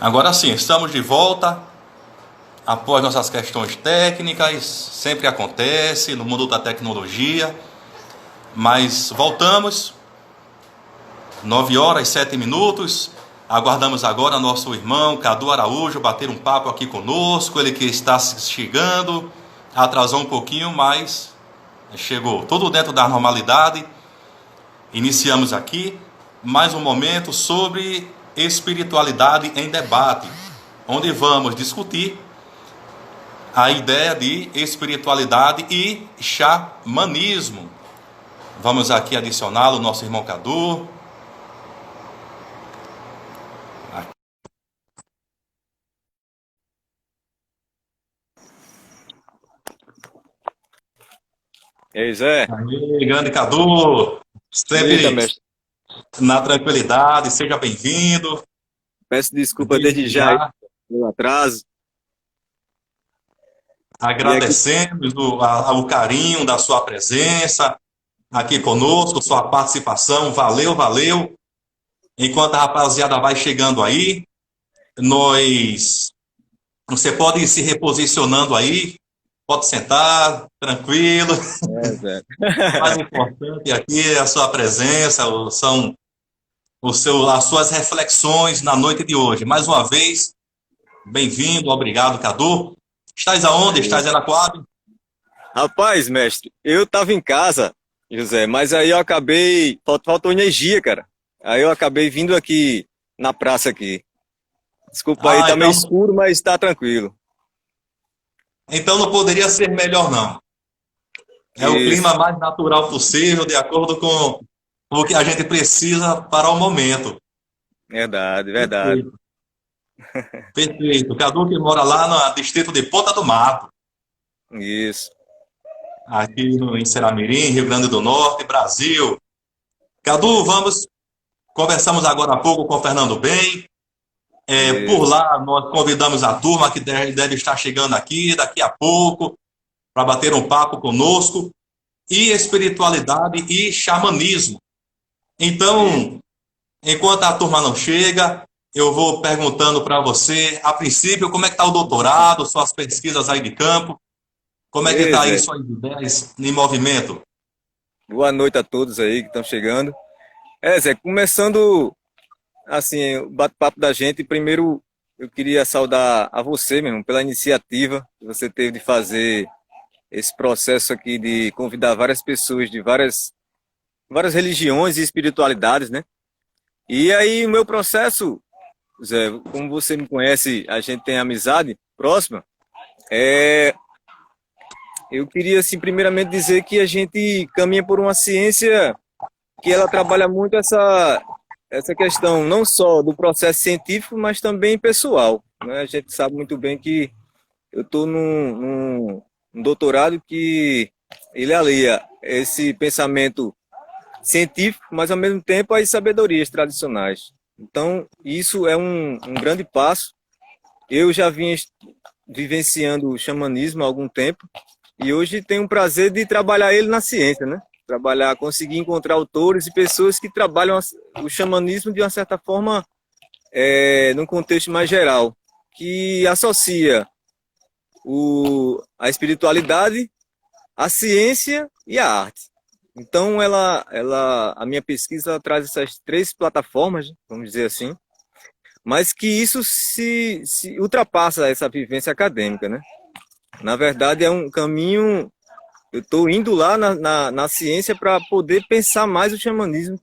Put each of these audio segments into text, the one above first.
Agora sim, estamos de volta após nossas questões técnicas, sempre acontece no mundo da tecnologia, mas voltamos, 9h07. Aguardamos agora nosso irmão Cadu Araújo bater um papo aqui conosco, ele que está chegando, atrasou um pouquinho, mas chegou, tudo dentro da normalidade. Iniciamos aqui mais um momento sobre espiritualidade em debate, onde vamos discutir a ideia de espiritualidade e xamanismo. Vamos aqui adicioná-lo, nosso irmão Cadu. E aí, Zé? Aí, grande Cadu, Eita, sempre mestre. na tranquilidade, seja bem-vindo. Peço desculpa desde Desde já aí já pelo atraso. E aqui, agradecemos o carinho da sua presença aqui conosco, sua participação, valeu, valeu. Enquanto a rapaziada vai chegando aí, você pode ir se reposicionando aí, pode sentar, tranquilo. Zé. O mais importante aqui é a sua presença, são as suas reflexões na noite de hoje. Mais uma vez, bem-vindo, obrigado, Cadu. Estás aonde? Estás em Araquari? Rapaz, mestre, eu tava em casa, José, mas aí eu acabei. Faltou energia, cara. Aí eu acabei vindo aqui na praça aqui. Desculpa aí, Ah, tá meio escuro, mas tá tranquilo. então não poderia ser melhor, não. É o clima Isso, mais natural possível, de acordo com o que a gente precisa para o momento. verdade, verdade. Perfeito. Perfeito. Cadu que mora lá no distrito de Ponta do Mato, Isso. aqui em Seramirim, Rio Grande do Norte, Brasil. Cadu, conversamos agora há pouco com o Fernando Bem. Por Isso. lá, nós convidamos a turma que deve estar chegando aqui daqui a pouco, para bater um papo conosco, e espiritualidade e xamanismo. Isso. Então, enquanto a turma não chega, eu vou perguntando para você, a princípio, como é que está o doutorado, suas pesquisas aí de campo, como é que está aí Zé. suas ideias em movimento? Boa noite a todos aí que estão chegando. Zé, começando assim, o bate-papo da gente, primeiro eu queria saudar a você mesmo pela iniciativa que você teve de fazer esse processo aqui de convidar várias pessoas de várias religiões e espiritualidades, né? E aí o meu processo, Zé, como você me conhece, a gente tem amizade próxima, é, eu queria assim primeiramente dizer que a gente caminha por uma ciência que ela trabalha muito essa questão não só do processo científico, mas também pessoal, né? A gente sabe muito bem que eu estou num doutorado que ele alia esse pensamento científico, mas ao mesmo tempo as sabedorias tradicionais. Então, isso é um grande passo. Eu já vim vivenciando o xamanismo há algum tempo e hoje tenho o prazer de trabalhar ele na ciência, né? Trabalhar, conseguir encontrar autores e pessoas que trabalham o xamanismo de uma certa forma, num contexto mais geral, que associa a espiritualidade, a ciência e a arte. Então, a minha pesquisa ela traz essas três plataformas, vamos dizer assim, mas que isso se ultrapassa essa vivência acadêmica, né? Na verdade, é um caminho. Eu estou indo lá na ciência para poder pensar mais o xamanismo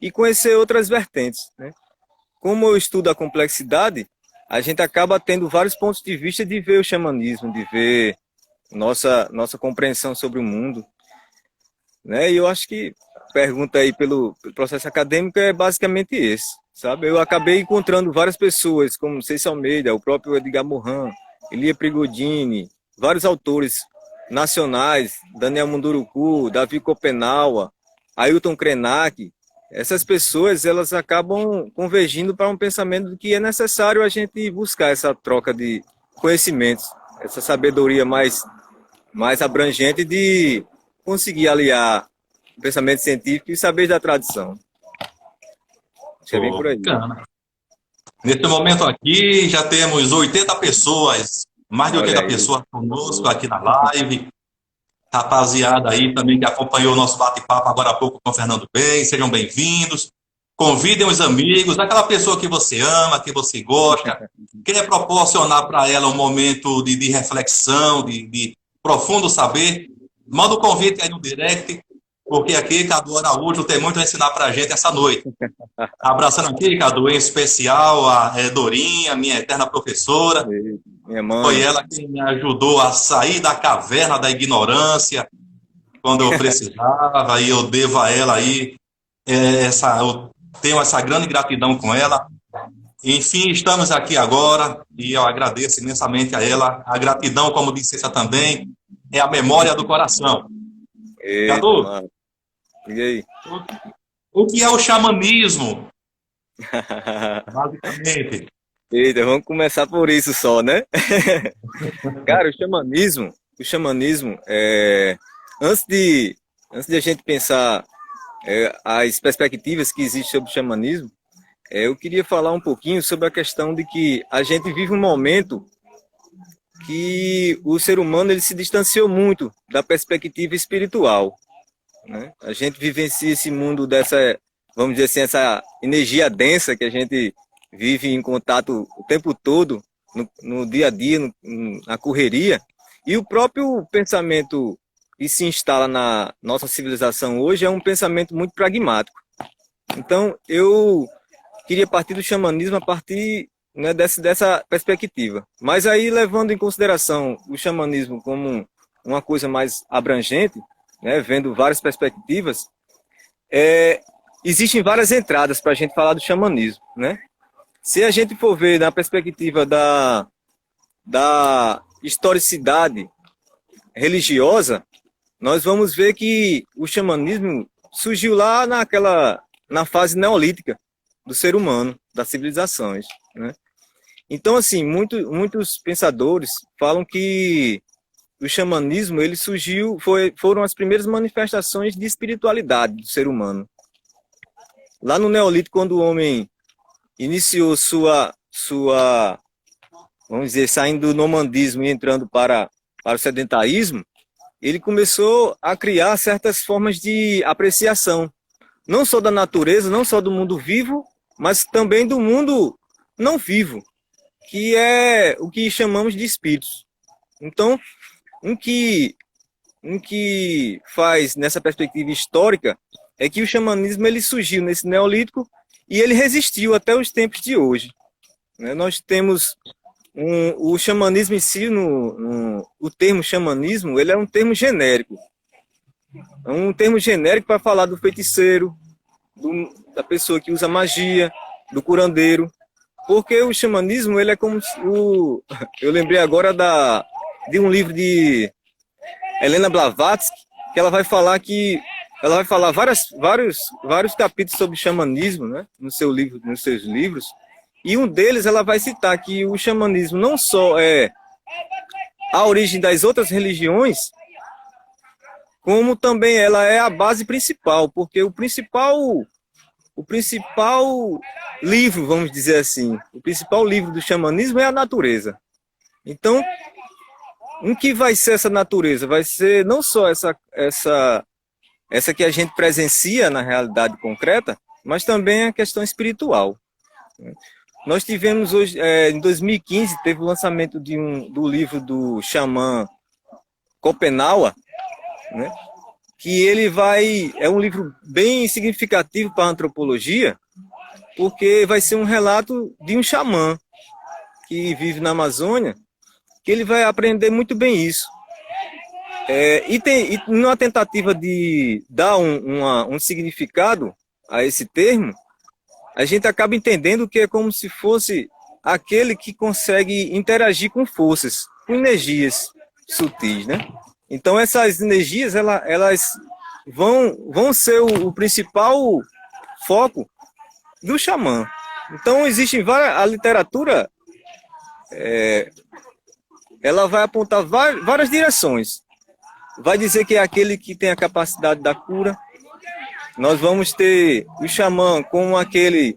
e conhecer outras vertentes, né? Como eu estudo a complexidade, a gente acaba tendo vários pontos de vista de ver o xamanismo, de ver nossa compreensão sobre o mundo, né? E eu acho que a pergunta aí pelo processo acadêmico é basicamente esse, sabe? Eu acabei encontrando várias pessoas, como Cecil Almeida, o próprio Edgar Morin, Elia Prigodini, vários autores nacionais, Daniel Munduruku, Davi Copenaua, Ailton Krenak. Essas pessoas, elas acabam convergindo para um pensamento de que é necessário a gente buscar essa troca de conhecimentos, essa sabedoria mais abrangente de conseguir aliar o pensamento científico e saber da tradição. Acho que é bem Pô, por aí. bacana. Nesse momento aqui, já temos 80 pessoas, mais de Olha 80 aí. pessoas conosco aqui na live. Rapaziada aí também que acompanhou o nosso bate-papo agora há pouco com o Fernando Bem, sejam bem-vindos. Convidem os amigos, aquela pessoa que você ama, que você gosta, quer proporcionar para ela um momento de reflexão, de profundo saber, manda o convite aí no direct, porque aqui Cadu Araújo tem muito a ensinar para a gente essa noite. Abraçando aqui, Cadu, em especial a Dorinha, minha eterna professora. Minha Foi mãe. ela que me ajudou a sair da caverna da ignorância quando eu precisava, e eu devo a ela aí eu tenho essa grande gratidão com ela. Enfim, estamos aqui agora e eu agradeço imensamente a ela. A gratidão, como disse essa também, é a memória do coração. Eita, Cadu, mano. E aí? o que é o xamanismo, basicamente? Eita, vamos começar por isso só, né? Cara, o xamanismo antes de a gente pensar as perspectivas que existem sobre o xamanismo, eu queria falar um pouquinho sobre a questão de que a gente vive um momento que o ser humano ele se distanciou muito da perspectiva espiritual, né? A gente vivencia esse mundo dessa, vamos dizer assim, essa energia densa que a gente vive em contato o tempo todo, no dia a dia, na correria, e o próprio pensamento que se instala na nossa civilização hoje é um pensamento muito pragmático. Então, eu queria partir do xamanismo a partir, né, dessa perspectiva. Mas aí, levando em consideração o xamanismo como uma coisa mais abrangente, né, vendo várias perspectivas, existem várias entradas para a gente falar do xamanismo, né? Se a gente for ver na perspectiva da historicidade religiosa, nós vamos ver que o xamanismo surgiu lá na fase neolítica do ser humano, das civilizações, né? Então, assim, muitos pensadores falam que o xamanismo ele surgiu, foram as primeiras manifestações de espiritualidade do ser humano. Lá no Neolítico, quando o homem iniciou vamos dizer, saindo do nomandismo e entrando para o sedentarismo, ele começou a criar certas formas de apreciação, não só da natureza, não só do mundo vivo, mas também do mundo não vivo, que é o que chamamos de espíritos. Então, um que faz nessa perspectiva histórica é que o xamanismo ele surgiu nesse neolítico e ele resistiu até os tempos de hoje. Nós temos o xamanismo em si, o termo xamanismo, ele é um termo genérico. É um termo genérico para falar do feiticeiro, da pessoa que usa magia, do curandeiro, porque o xamanismo ele é como eu lembrei agora de um livro de Helena Blavatsky, que ela vai falar vários capítulos sobre xamanismo, né, nos seus livros, e um deles ela vai citar que o xamanismo não só é a origem das outras religiões, como também ela é a base principal, porque o principal livro, vamos dizer assim, o principal livro do xamanismo é a natureza. Então, o que vai ser essa natureza? Vai ser não só essa que a gente presencia na realidade concreta, mas também a questão espiritual. Nós tivemos hoje, em 2015, teve o lançamento do livro do xamã Copenaua, né? Que é um livro bem significativo para a antropologia, porque vai ser um relato de um xamã que vive na Amazônia, que ele vai aprender muito bem isso. E numa tentativa de dar um significado a esse termo, a gente acaba entendendo que é como se fosse aquele que consegue interagir com forças, com energias sutis, né? Então essas energias elas vão ser o principal foco do xamã. Então existem a literatura ela vai apontar várias direções. Vai dizer que é aquele que tem a capacidade da cura. Nós vamos ter o xamã como aquele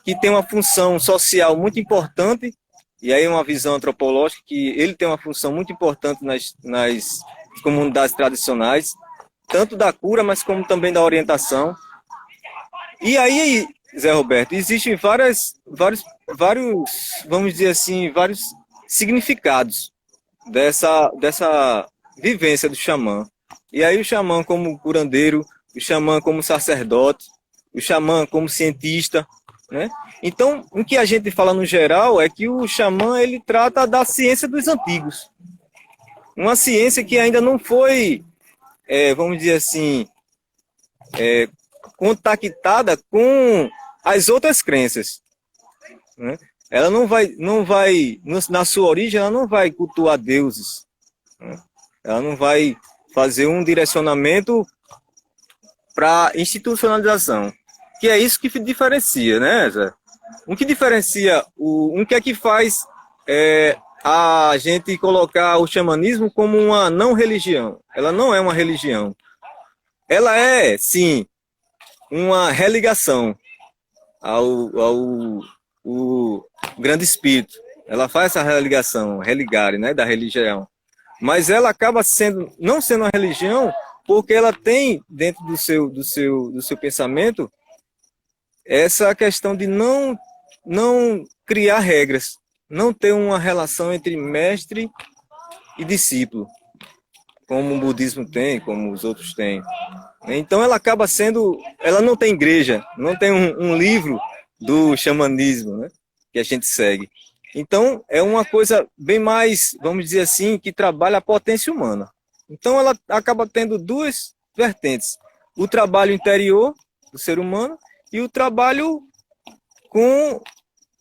que tem uma função social muito importante, e aí uma visão antropológica, que ele tem uma função muito importante nas comunidades tradicionais, tanto da cura, mas como também da orientação. E aí, Zé Roberto, existem vários, vamos dizer assim, vários significados dessa vivência do xamã. E aí o xamã como curandeiro, o xamã como sacerdote, o xamã como cientista, né? Então, o que a gente fala no geral é que o xamã, ele trata da ciência dos antigos. Uma ciência que ainda não foi, vamos dizer assim, contactada com as outras crenças, né? Ela não vai, na sua origem, ela não vai cultuar deuses, né? Ela não vai fazer um direcionamento para institucionalização, que é isso que diferencia, né, Zé? O que diferencia, o que é que faz a gente colocar o xamanismo como uma não religião? Ela não é uma religião. Ela é, sim, uma religação ao grande espírito. Ela faz essa religação, religare, né, da religião. Mas ela acaba não sendo uma religião, porque ela tem dentro do seu pensamento essa questão de não criar regras, não ter uma relação entre mestre e discípulo, como o budismo tem, como os outros têm. Então ela acaba ela não tem igreja, não tem um livro do xamanismo, né, que a gente segue. Então é uma coisa bem mais, vamos dizer assim, que trabalha a potência humana. Então ela acaba tendo duas vertentes: o trabalho interior do ser humano e o trabalho com,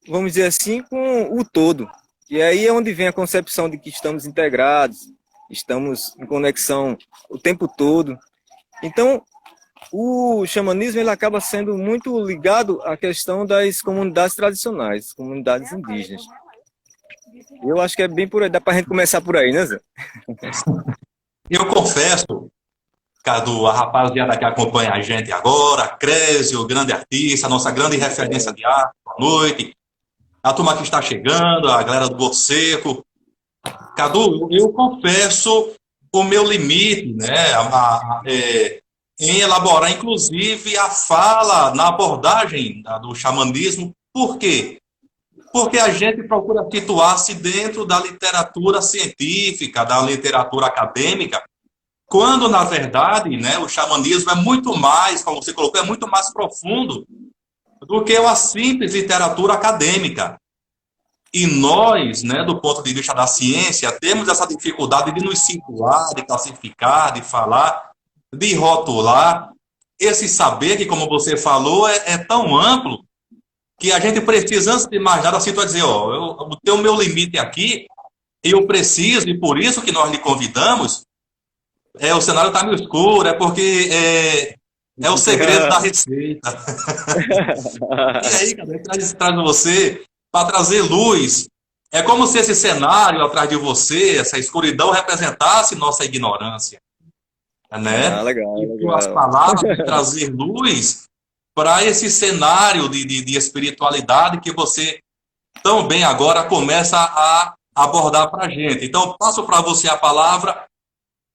vamos dizer assim, com o todo. E aí é onde vem a concepção de que estamos integrados, estamos em conexão o tempo todo. Então, o xamanismo ele acaba sendo muito ligado à questão das comunidades tradicionais, comunidades indígenas. Eu acho que é bem por aí, dá para a gente começar por aí, né, Zé? Eu confesso, Cadu, a rapaziada que acompanha a gente agora, Crésio, o grande artista, a nossa grande referência de arte, boa noite, a turma que está chegando, a galera do Borseco. Cadu, eu confesso o meu limite, né, em elaborar, inclusive, a fala na abordagem do xamanismo. Por quê? Porque a gente procura situar-se dentro da literatura científica, da literatura acadêmica, quando, na verdade, né, o xamanismo é muito mais, como você colocou, é muito mais profundo do que uma simples literatura acadêmica. E nós, né, do ponto de vista da ciência, temos essa dificuldade de nos situar, de classificar, de falar, de rotular. Esse saber que, como você falou, é tão amplo que a gente precisa, antes de mais nada, assim, dizer, ó, eu tenho o meu limite aqui, e eu preciso, e por isso que nós lhe convidamos, o cenário está meio escuro, é porque é o segredo da receita. E aí, cara, traz você para trazer luz. É como se esse cenário atrás de você, essa escuridão, representasse nossa ignorância. Né? Ah, legal, e com legal. as palavras, trazer luz para esse cenário de espiritualidade que você tão bem agora começa a abordar para a gente. Então, passo para você a palavra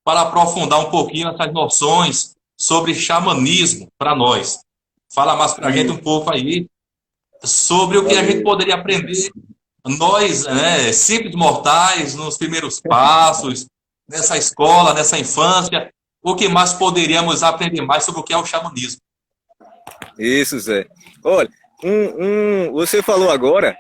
para aprofundar um pouquinho essas noções sobre xamanismo para nós. Fala mais para a gente um pouco aí sobre o que a gente poderia aprender, nós, né, simples mortais, nos primeiros passos, nessa escola, nessa infância, o que mais poderíamos aprender mais sobre o que é o xamanismo. Isso, Zé. Olha, você falou agora,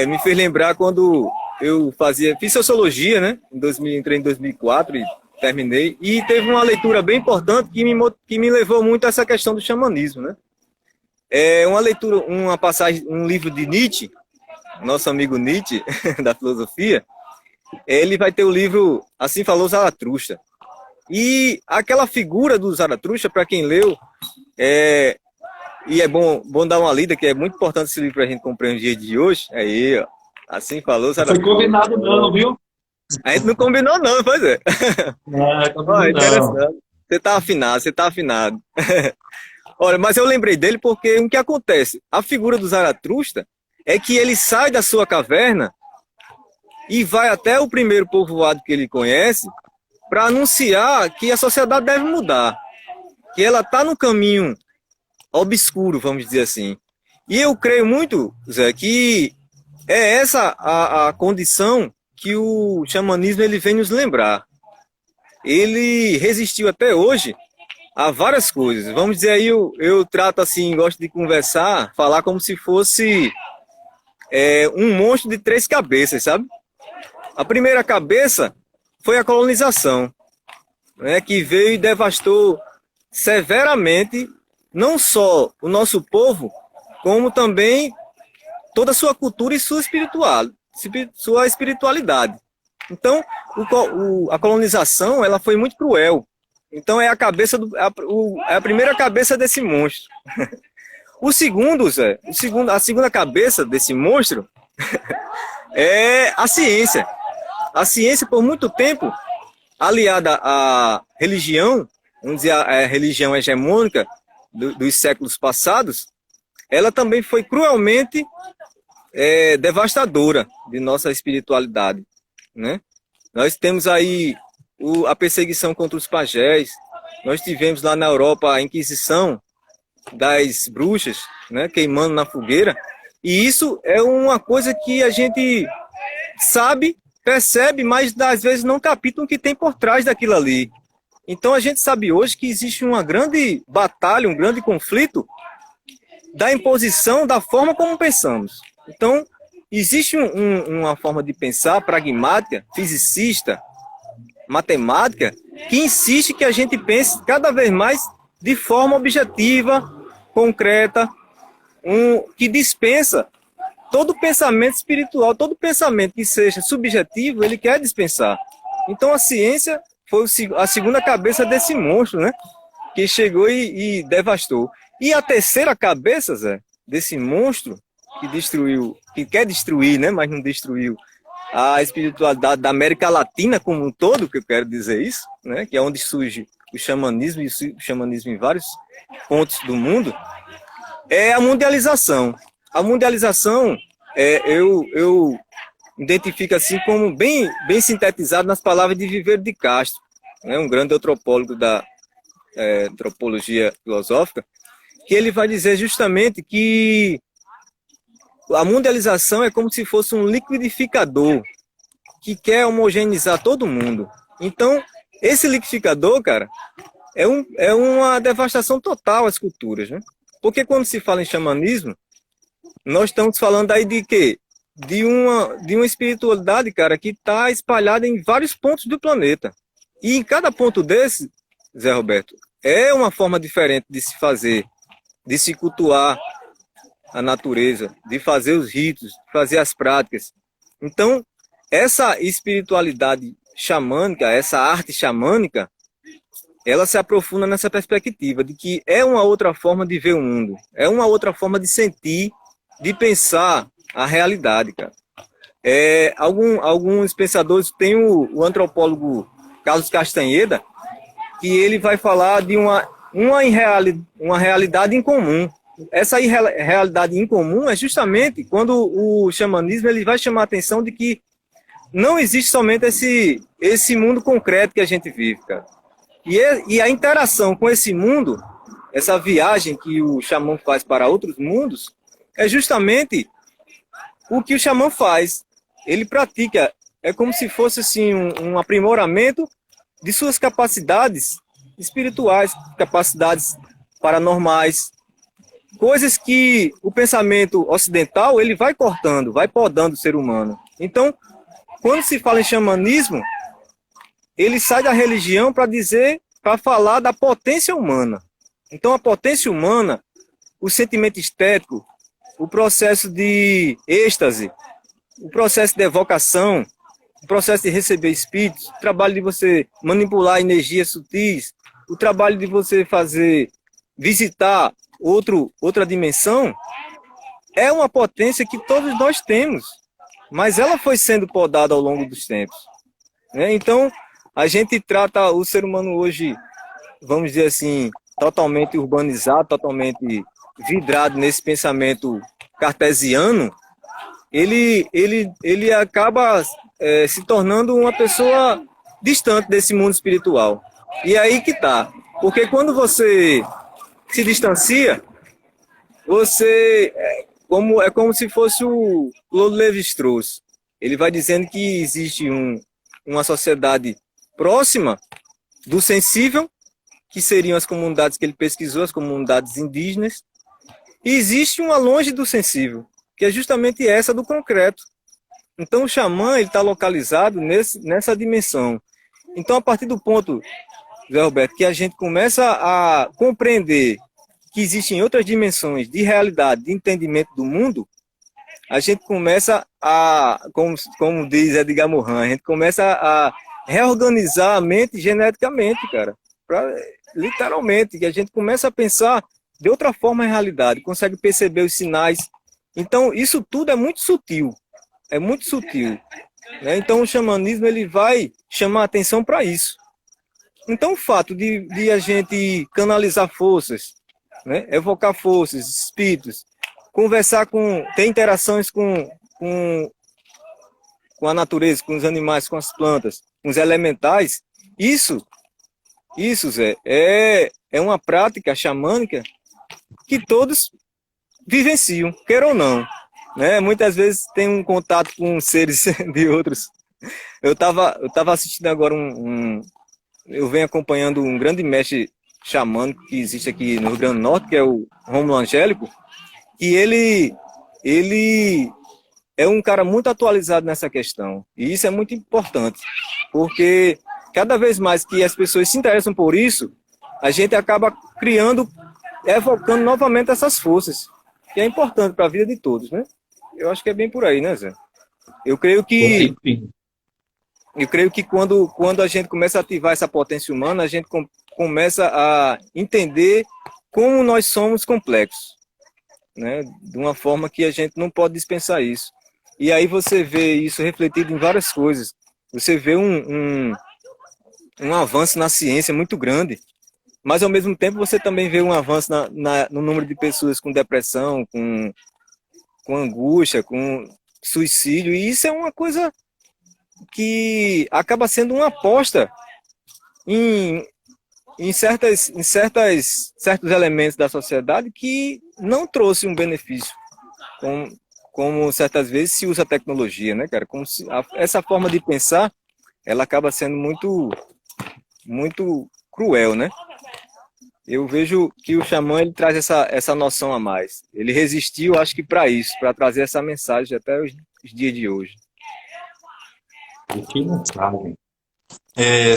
me fez lembrar quando eu fiz sociologia, né? Entrei em 2004 e terminei. E teve uma leitura bem importante que me levou muito a essa questão do xamanismo, né? Uma passagem, um livro de Nietzsche, nosso amigo Nietzsche, da filosofia. Ele vai ter o livro Assim Falou Zaratustra. E aquela figura do Zaratustra, para quem leu, e é bom dar uma lida, que é muito importante esse livro para a gente compreender o dia de hoje. Aí, ó, Assim Falou Zaratustra. Não foi combinado não, viu? A gente não combinou não, pois é. Não, Ó, interessante. Você tá afinado. Olha, mas eu lembrei dele porque o que acontece? A figura do Zaratustra é que ele sai da sua caverna e vai até o primeiro povoado que ele conhece para anunciar que a sociedade deve mudar, que ela está no caminho obscuro, vamos dizer assim. E eu creio muito, Zé, que é essa a condição que o xamanismo ele vem nos lembrar. Ele resistiu até hoje a várias coisas. Vamos dizer aí, eu trato assim, gosto de conversar, falar como se fosse um monstro de 3 cabeças, sabe? A primeira cabeça foi a colonização, né, que veio e devastou severamente não só o nosso povo, como também toda a sua cultura e sua espiritualidade. Então, a colonização ela foi muito cruel. Então, é a primeira cabeça desse monstro. O segundo, Zé, a segunda cabeça desse monstro é a ciência. A ciência, por muito tempo, aliada à religião, vamos dizer, a religião hegemônica dos séculos passados, ela também foi cruelmente devastadora de nossa espiritualidade, né? Nós temos aí a perseguição contra os pajés, nós tivemos lá na Europa a Inquisição das bruxas, né, queimando na fogueira, e isso é uma coisa que a gente sabe, percebe, mas às vezes não capta o que tem por trás daquilo ali. Então a gente sabe hoje que existe uma grande batalha, um grande conflito da imposição da forma como pensamos. Então existe uma forma de pensar pragmática, fisicista, matemática, que insiste que a gente pense cada vez mais de forma objetiva, concreta, que dispensa todo pensamento espiritual, todo pensamento que seja subjetivo, ele quer dispensar. Então a ciência foi a segunda cabeça desse monstro, né? Que chegou e devastou. E a terceira cabeça, Zé, desse monstro que quer destruir, né? Mas não destruiu a espiritualidade da América Latina como um todo, que eu quero dizer isso, né? Que é onde surge o xamanismo, e o xamanismo em vários pontos do mundo, é a mundialização. A mundialização, eu identifico assim como bem sintetizado nas palavras de Viveiro de Castro, né? Um grande antropólogo da antropologia filosófica, que ele vai dizer justamente que a mundialização é como se fosse um liquidificador que quer homogeneizar todo mundo. Então, esse liquidificador, cara, é uma devastação total às culturas, né? Porque quando se fala em xamanismo, nós estamos falando aí de quê? De uma espiritualidade, cara, que está espalhada em vários pontos do planeta. E em cada ponto desse, Zé Roberto, é uma forma diferente de se fazer, de se cultuar a natureza, de fazer os ritos, de fazer as práticas. Então, essa espiritualidade xamânica, essa arte xamânica, ela se aprofunda nessa perspectiva de que é uma outra forma de ver o mundo, é uma outra forma de sentir, de pensar a realidade, cara. Alguns pensadores, tem o antropólogo Carlos Castanheda, que ele vai falar de uma realidade incomum. Essa realidade incomum é justamente quando o xamanismo ele vai chamar a atenção de que não existe somente esse mundo concreto que a gente vive, cara. E a interação com esse mundo, essa viagem que o xamã faz para outros mundos, é justamente o que o xamã faz. Ele pratica, é como se fosse assim, um aprimoramento de suas capacidades espirituais, capacidades paranormais, coisas que o pensamento ocidental ele vai cortando, vai podando o ser humano. Então, quando se fala em xamanismo, ele sai da religião para falar da potência humana. Então, a potência humana, o sentimento estético, o processo de êxtase, o processo de evocação, o processo de receber espíritos, o trabalho de você manipular energias sutis, o trabalho de você visitar outra dimensão, é uma potência que todos nós temos, mas ela foi sendo podada ao longo dos tempos, né? Então, a gente trata o ser humano hoje, vamos dizer assim, totalmente urbanizado, totalmente vidrado nesse pensamento cartesiano, ele acaba se tornando uma pessoa distante desse mundo espiritual. E aí que tá. Porque quando você se distancia, você é como se fosse o Claude Lévi-Strauss. Ele vai dizendo que existe uma sociedade próxima do sensível, que seriam as comunidades que ele pesquisou, as comunidades indígenas, e existe uma longe do sensível, que é justamente essa do concreto. Então o xamã está localizado nessa dimensão. Então, a partir do ponto, Zé Roberto, que a gente começa a compreender que existem outras dimensões de realidade, de entendimento do mundo, a gente começa como diz Edgar Morin, a gente começa a reorganizar a mente geneticamente, cara. Literalmente, que a gente começa a pensar de outra forma a realidade, consegue perceber os sinais. Então, isso tudo é muito sutil. É muito sutil. Né? Então, o xamanismo ele vai chamar a atenção para isso. Então, o fato de a gente canalizar forças, né? Evocar forças, espíritos, conversar ter interações com a natureza, com os animais, com as plantas, com os elementais, isso, Zé, é uma prática xamânica que todos vivenciam, quer ou não. Né? Muitas vezes tem um contato com seres de outros. Eu tava assistindo agora eu venho acompanhando um grande mestre xamânico que existe aqui no Rio Grande do Norte, que é o Rômulo Angélico, e ele é um cara muito atualizado nessa questão. E isso é muito importante, porque cada vez mais que as pessoas se interessam por isso, a gente acaba evocando novamente essas forças, que é importante para a vida de todos, né? Eu acho que é bem por aí, né, Zé? Eu creio que quando a gente começa a ativar essa potência humana, a gente começa a entender como nós somos complexos, né? De uma forma que a gente não pode dispensar isso. E aí você vê isso refletido em várias coisas. Você vê um avanço na ciência muito grande, mas ao mesmo tempo você também vê um avanço no número de pessoas com depressão, com angústia, com suicídio, e isso é uma coisa que acaba sendo uma aposta em certos elementos da sociedade que não trouxe um benefício, como certas vezes se usa a tecnologia, né, cara? Essa forma de pensar, ela acaba sendo muito, muito cruel, né? Eu vejo que o xamã ele traz essa noção a mais. Ele resistiu, acho que para isso, para trazer essa mensagem até os dias de hoje. Que mensagem.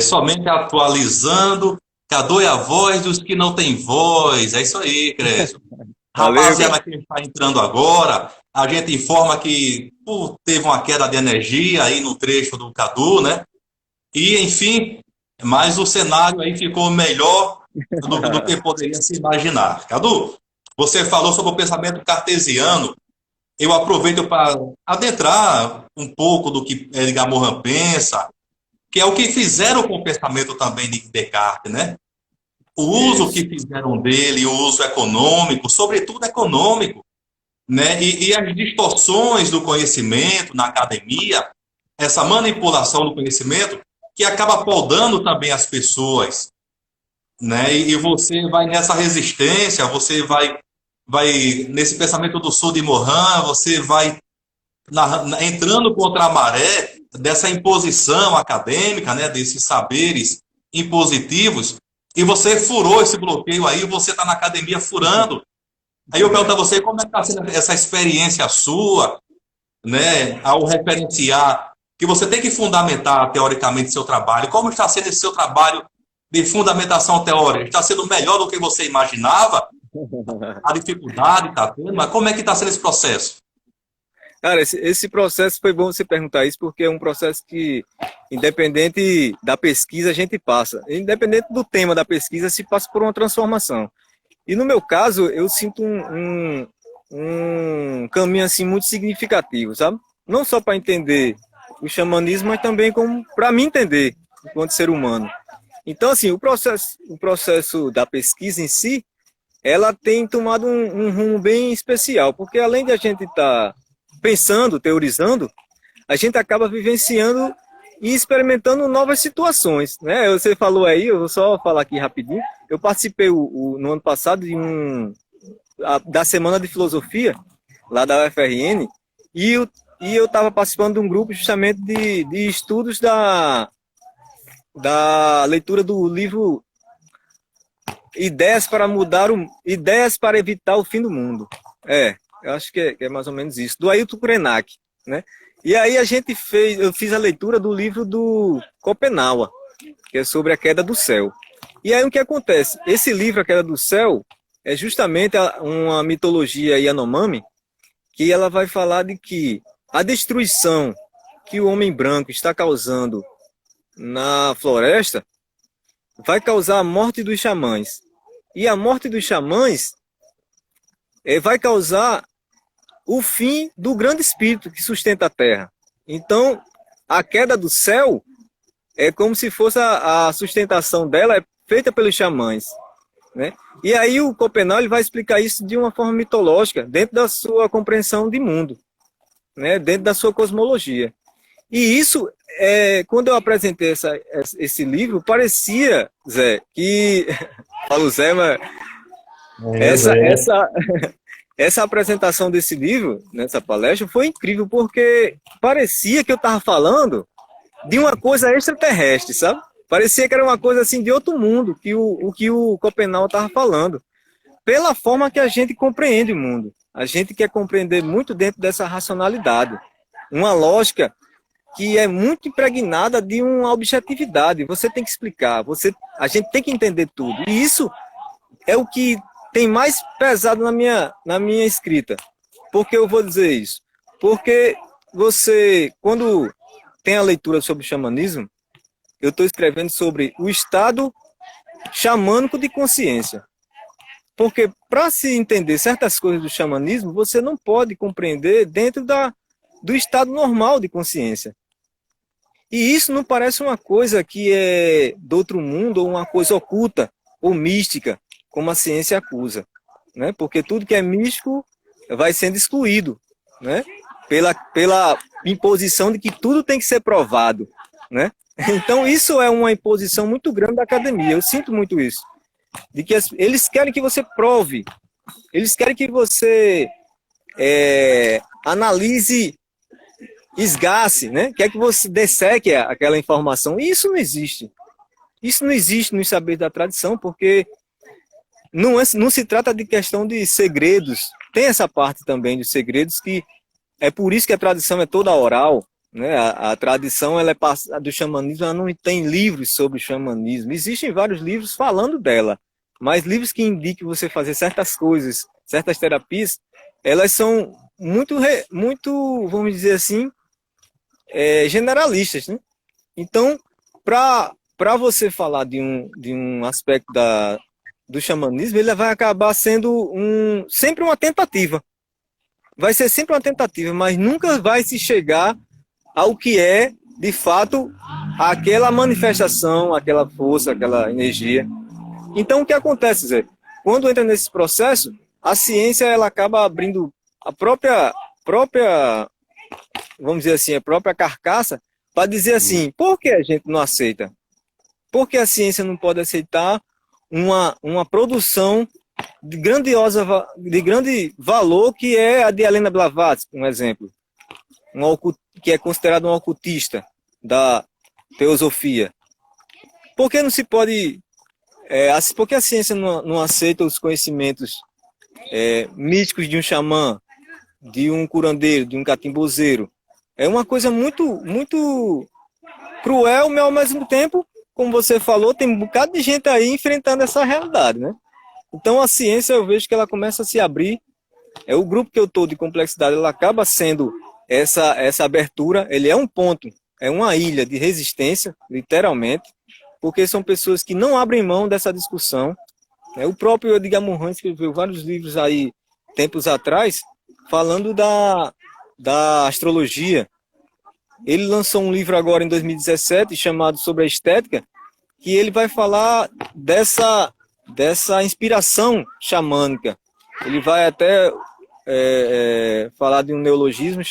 Somente atualizando, cadê a voz dos que não têm voz? É isso aí, Crécio. Rapaziada, que está entrando agora, a gente informa que teve uma queda de energia aí no trecho do Cadu, né? E, enfim, mas o cenário aí ficou melhor do que poderia se imaginar. Cadu, você falou sobre o pensamento cartesiano. Eu aproveito para adentrar um pouco do que Edgar Morin pensa, que é o que fizeram com o pensamento também de Descartes, né? O uso que fizeram dele, o uso econômico, sobretudo econômico, né? E as distorções do conhecimento na academia, essa manipulação do conhecimento, que acaba podando também as pessoas, né? E você vai nessa resistência, você vai nesse pensamento do Sul de Morin, você vai entrando contra a maré dessa imposição acadêmica, né? Desses saberes impositivos, e você furou esse bloqueio aí, você está na academia furando. Aí eu pergunto a você, como é que está sendo essa experiência sua, né, ao referenciar que você tem que fundamentar teoricamente seu trabalho? Como está sendo esse seu trabalho de fundamentação teórica? Está sendo melhor do que você imaginava? A dificuldade está tendo, mas como é que está sendo esse processo? Cara, esse processo foi bom você perguntar isso, porque é um processo que, independente da pesquisa, a gente passa. Independente do tema da pesquisa, se passa por uma transformação. E no meu caso, eu sinto um caminho assim muito significativo, sabe? Não só para entender o xamanismo, mas também como para me entender enquanto ser humano. Então, assim, o processo da pesquisa em si, ela tem tomado um rumo bem especial, porque além de a gente estar pensando, teorizando, a gente acaba vivenciando e experimentando novas situações, né? Você falou aí, eu vou só falar aqui rapidinho, eu participei no ano passado da Semana de Filosofia, lá da UFRN, e eu estava participando de um grupo justamente de estudos da leitura do livro Ideias para Evitar o Fim do Mundo. Eu acho que é mais ou menos isso, do Ailton Krenak, né? E aí eu fiz a leitura do livro do Schopenhauer, que é sobre a queda do céu. E aí o que acontece? Esse livro, A Queda do Céu, é justamente uma mitologia Yanomami, que ela vai falar de que a destruição que o homem branco está causando na floresta vai causar a morte dos xamãs. E a morte dos xamãs vai causar o fim do grande espírito que sustenta a terra. Então, a queda do céu é como se fosse a sustentação dela é feita pelos xamãs, né? E aí o Schopenhauer ele vai explicar isso de uma forma mitológica, dentro da sua compreensão de mundo, né? Dentro da sua cosmologia. E isso, quando eu apresentei esse livro, parecia, Zé, que... Falo Zé, mas... Essa apresentação desse livro, nessa palestra, foi incrível, porque parecia que eu estava falando de uma coisa extraterrestre, sabe? Parecia que era uma coisa assim de outro mundo, que o Schopenhauer estava falando. Pela forma que a gente compreende o mundo. A gente quer compreender muito dentro dessa racionalidade. Uma lógica que é muito impregnada de uma objetividade. Você tem que explicar, a gente tem que entender tudo. E isso é o que tem mais pesado na minha escrita. Por que eu vou dizer isso? Porque quando tem a leitura sobre o xamanismo, eu estou escrevendo sobre o estado xamânico de consciência. Porque para se entender certas coisas do xamanismo, você não pode compreender dentro do estado normal de consciência. E isso não parece uma coisa que é do outro mundo, ou uma coisa oculta, ou mística, como a ciência acusa, né? Porque tudo que é místico vai sendo excluído, né? Pela imposição de que tudo tem que ser provado, né? Então isso é uma imposição muito grande da academia, eu sinto muito isso, de que eles querem que você prove, eles querem que você analise, esgace, né? Quer que você desseque aquela informação, e isso não existe. Isso não existe nos saberes da tradição, porque não se trata de questão de segredos. Tem essa parte também de segredos que é por isso que a tradição é toda oral, né? A tradição do xamanismo, ela não tem livros sobre o xamanismo. Existem vários livros falando dela, mas livros que indicam você fazer certas coisas, certas terapias, elas são muito, vamos dizer assim, generalistas, né? Então, para você falar de um aspecto do xamanismo, ele vai acabar sendo sempre uma tentativa. Vai ser sempre uma tentativa, mas nunca vai se chegar ao que é, de fato, aquela manifestação, aquela força, aquela energia. Então, o que acontece, Zé? Quando entra nesse processo, a ciência ela acaba abrindo a própria, vamos dizer assim, a própria carcaça para dizer assim, por que a gente não aceita? Por que a ciência não pode aceitar uma produção de grande valor, que é a de Helena Blavatsky, um exemplo, que é considerado um ocultista da teosofia? Por que não se pode... por que a ciência não aceita os conhecimentos místicos de um xamã, de um curandeiro, de um catimbozeiro? É uma coisa muito, muito cruel, mas ao mesmo tempo, como você falou, tem um bocado de gente aí enfrentando essa realidade, né? Então a ciência, eu vejo que ela começa a se abrir. O grupo que eu estou de complexidade, ela acaba sendo essa abertura. Ele é um ponto, é uma ilha de resistência, literalmente, porque são pessoas que não abrem mão dessa discussão. O próprio Edgar Morin escreveu vários livros aí, tempos atrás, falando da astrologia. Ele lançou um livro agora em 2017, chamado Sobre a Estética, que ele vai falar dessa inspiração xamânica. Ele vai até falar de um neologismo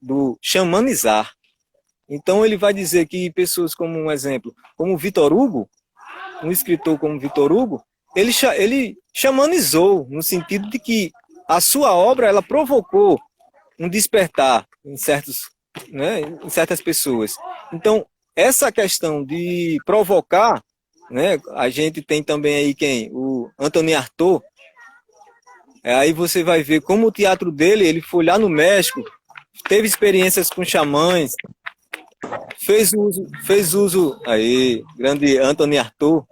do xamanizar. Então ele vai dizer que pessoas como um exemplo, como Victor Hugo, um escritor como Victor Hugo, ele xamanizou, no sentido de que a sua obra ela provocou um despertar em certas pessoas. Então, essa questão de provocar, né, a gente tem também aí o Anthony Artaud. Aí você vai ver como o teatro dele, ele foi lá no México, teve experiências com xamãs, fez uso aí, grande Anthony Artaud,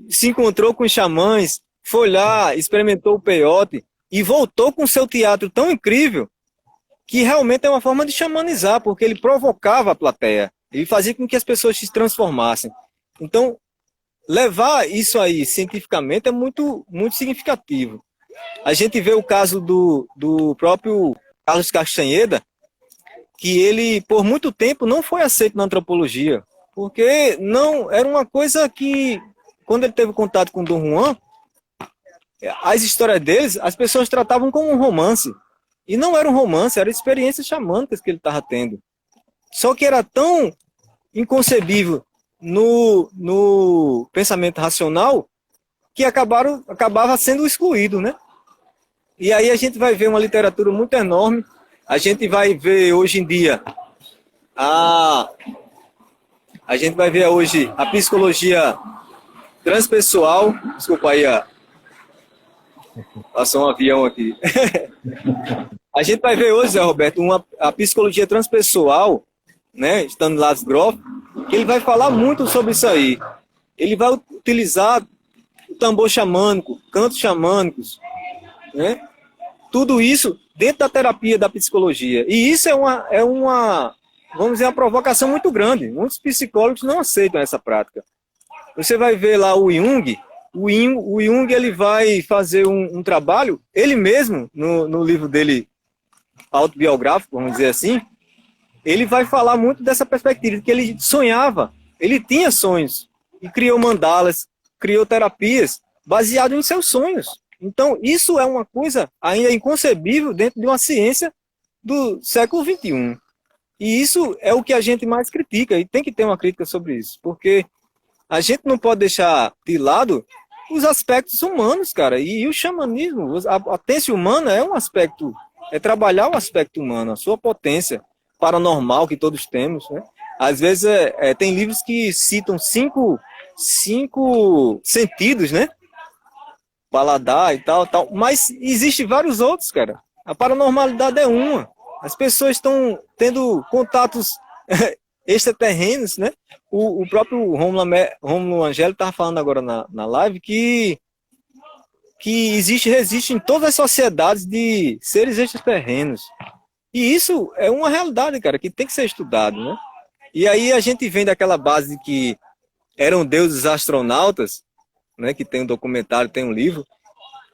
se encontrou com xamãs, foi lá, experimentou o peyote e voltou com seu teatro tão incrível que realmente é uma forma de xamanizar, porque ele provocava a plateia, ele fazia com que as pessoas se transformassem. Então, levar isso aí cientificamente é muito, muito significativo. A gente vê o caso do próprio Carlos Castanheda, que ele, por muito tempo, não foi aceito na antropologia, porque não era uma coisa que, quando ele teve contato com Dom Juan, as histórias deles, as pessoas tratavam como um romance. E não era um romance, eram experiências xamânicas que ele estava tendo. Só que era tão inconcebível no pensamento racional que acabava sendo excluído, né? E aí a gente vai ver uma literatura muito enorme. A gente vai ver hoje em dia a gente vai ver hoje a psicologia transpessoal. Desculpa aí, passou um avião aqui. A gente vai ver hoje, Zé Roberto, a psicologia transpessoal, né, Stanislas Grof, que ele vai falar muito sobre isso aí. Ele vai utilizar o tambor xamânico, cantos xamânicos, né? Tudo isso dentro da terapia da psicologia. E isso é uma, vamos dizer, uma provocação muito grande. Muitos psicólogos não aceitam essa prática. Você vai ver lá o Jung, ele vai fazer um trabalho, ele mesmo, no livro dele autobiográfico, vamos dizer assim, ele vai falar muito dessa perspectiva, que ele sonhava, ele tinha sonhos, e criou mandalas, criou terapias, baseado em seus sonhos. Então, isso é uma coisa ainda inconcebível dentro de uma ciência do século XXI. E isso é o que a gente mais critica, e tem que ter uma crítica sobre isso, porque a gente não pode deixar de lado os aspectos humanos, cara, e o xamanismo, a potência humana é um aspecto, é trabalhar o aspecto humano, a sua potência paranormal que todos temos, né? Às vezes tem livros que citam cinco sentidos, né? Paladar e tal, mas existe vários outros, cara. A paranormalidade é uma. As pessoas estão tendo contatos extraterrenos, né? O próprio Rômulo Angelo estava falando agora na live que existe em todas as sociedades de seres extraterrenos. E isso é uma realidade, cara, que tem que ser estudado, né? E aí a gente vem daquela base de que eram deuses astronautas, né? Que tem um documentário, tem um livro.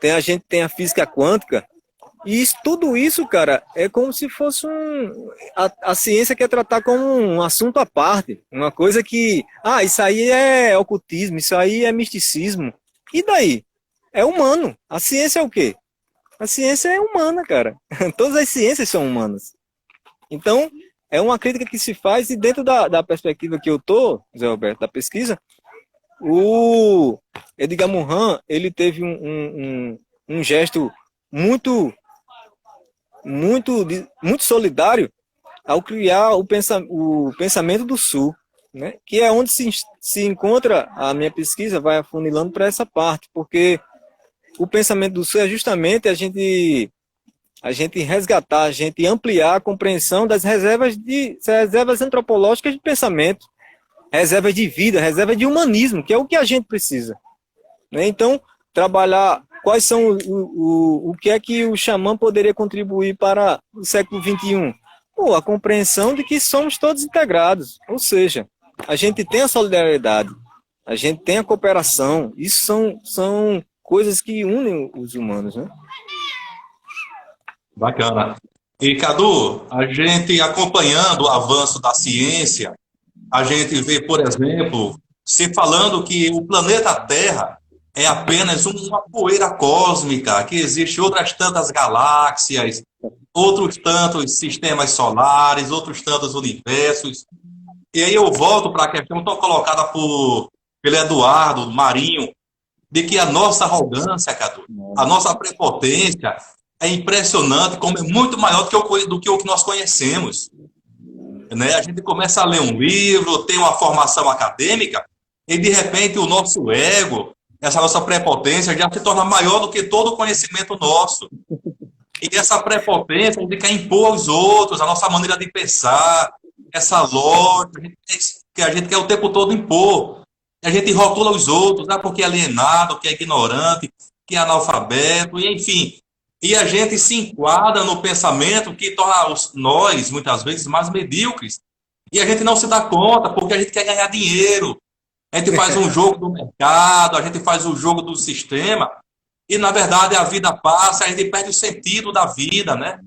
A gente tem a física quântica. E tudo isso, cara, é como se fosse a ciência quer tratar como um assunto à parte. Uma coisa que, isso aí é ocultismo, isso aí é misticismo. E daí? É humano. A ciência é o quê? A ciência é humana, cara. Todas as ciências são humanas. Então, é uma crítica que se faz, e dentro da perspectiva que eu tô, Zé Roberto, da pesquisa, o Edgar Morin, ele teve um gesto muito solidário ao criar o pensamento do Sul, né? Que é onde se encontra a minha pesquisa, vai afunilando para essa parte, porque o pensamento do Sul é justamente a gente resgatar, a gente ampliar a compreensão das reservas antropológicas de pensamento, reservas de vida, reservas de humanismo, que é o que a gente precisa, né? Então, trabalhar quais são o que é que o xamã poderia contribuir para o século XXI? A compreensão de que somos todos integrados, ou seja, a gente tem a solidariedade, a gente tem a cooperação, isso são coisas que unem os humanos, né? Bacana. E, Cadu, a gente acompanhando o avanço da ciência, a gente vê, por exemplo, se falando que o planeta Terra é apenas uma poeira cósmica, que existe outras tantas galáxias, outros tantos sistemas solares, outros tantos universos. E aí eu volto para a questão tão colocada pelo Eduardo Marinho, de que a nossa arrogância, Cadu, a nossa prepotência é impressionante, como é muito maior do que o que nós conhecemos. Né? A gente começa a ler um livro, tem uma formação acadêmica, e de repente o nosso ego, essa nossa prepotência já se torna maior do que todo o conhecimento nosso. E essa prepotência de quer impor aos outros a nossa maneira de pensar, essa lógica que a gente quer o tempo todo impor. A gente rotula os outros, porque é alienado, que é ignorante, que é analfabeto, e enfim. E a gente se enquadra no pensamento que torna nós, muitas vezes, mais medíocres. E a gente não se dá conta, porque a gente quer ganhar dinheiro. A gente faz um jogo do mercado, a gente faz o jogo do sistema, e na verdade a vida passa, a gente perde o sentido da vida, né?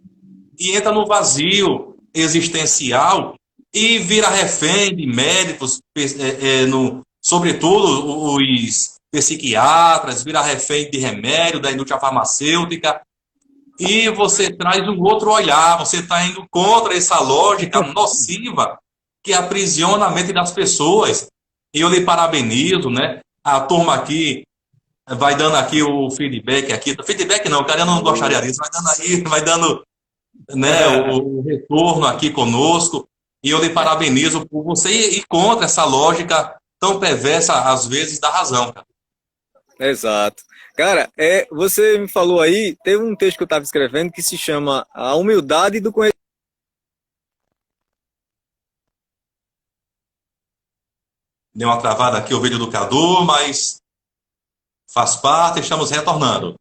E entra no vazio existencial e vira refém de médicos, sobretudo os psiquiatras, vira refém de remédio da indústria farmacêutica, e você traz um outro olhar, você está indo contra essa lógica nociva que aprisiona a mente das pessoas. E eu lhe parabenizo, né? A turma aqui vai dando aqui o feedback aqui. Feedback não, o cara não gostaria disso, vai dando, né, o retorno aqui conosco. E eu lhe parabenizo por você ir contra essa lógica tão perversa, às vezes, da razão, cara. Exato. Cara, você me falou aí, teve um texto que eu estava escrevendo que se chama A Humildade do Conhecimento. Deu uma travada aqui o vídeo do Cadu, mas faz parte, estamos retornando.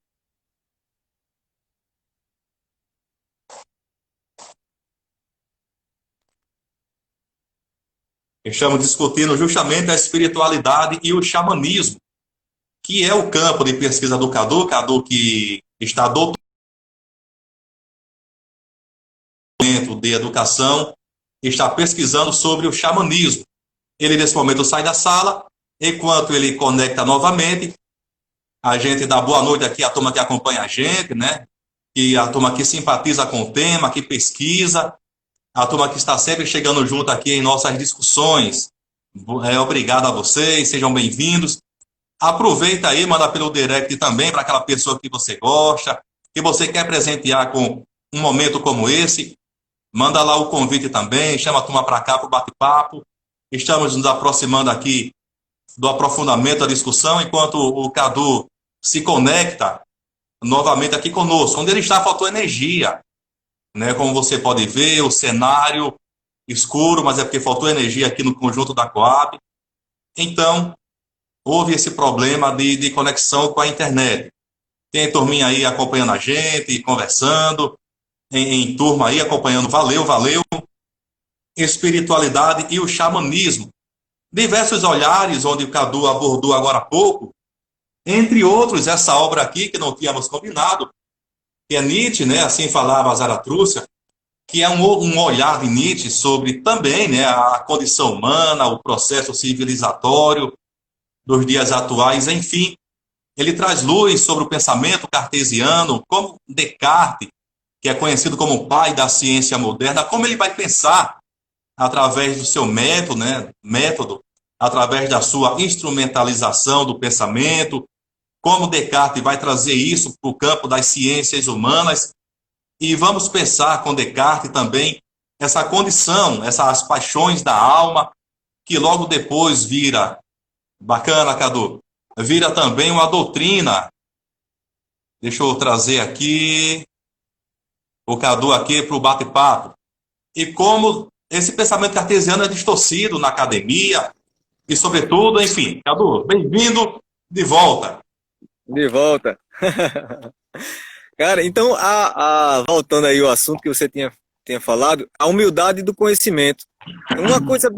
Estamos discutindo justamente a espiritualidade e o xamanismo, que é o campo de pesquisa do Cadu que está doutorando de educação, está pesquisando sobre o xamanismo. Ele, nesse momento, sai da sala, enquanto ele conecta novamente, a gente dá boa noite aqui à turma que acompanha a gente, né? E a turma que simpatiza com o tema, que pesquisa, a turma que está sempre chegando junto aqui em nossas discussões. Obrigado a vocês, sejam bem-vindos. Aproveita aí, manda pelo direct também para aquela pessoa que você gosta, que você quer presentear com um momento como esse. Manda lá o convite também, chama a turma para cá para o bate-papo. Estamos nos aproximando aqui do aprofundamento da discussão, enquanto o Cadu se conecta novamente aqui conosco. Onde ele está, faltou energia. Né? Como você pode ver, o cenário escuro, mas é porque faltou energia aqui no conjunto da Coab. Então, houve esse problema de conexão com a internet. Tem turminha aí acompanhando a gente, conversando, em turma aí acompanhando. Valeu, valeu. Espiritualidade e o xamanismo. Diversos olhares, onde o Cadu abordou agora há pouco, entre outros, essa obra aqui, que não tínhamos combinado, que é Nietzsche, né? Assim falava Zaratustra, que é um olhar de Nietzsche sobre também, né, a condição humana, o processo civilizatório dos dias atuais, enfim. Ele traz luz sobre o pensamento cartesiano, como Descartes, que é conhecido como o pai da ciência moderna, como ele vai pensar através do seu método, através da sua instrumentalização do pensamento, como Descartes vai trazer isso para o campo das ciências humanas. E vamos pensar com Descartes também essa condição, essas paixões da alma, que logo depois vira, bacana, Cadu, vira também uma doutrina. Deixa eu trazer aqui o Cadu aqui para o bate-papo. E como esse pensamento cartesiano é distorcido na academia e, sobretudo, enfim. Cadu, bem-vindo de volta. De volta. Cara, então, voltando aí ao assunto que você tinha falado, a humildade do conhecimento. Uma coisa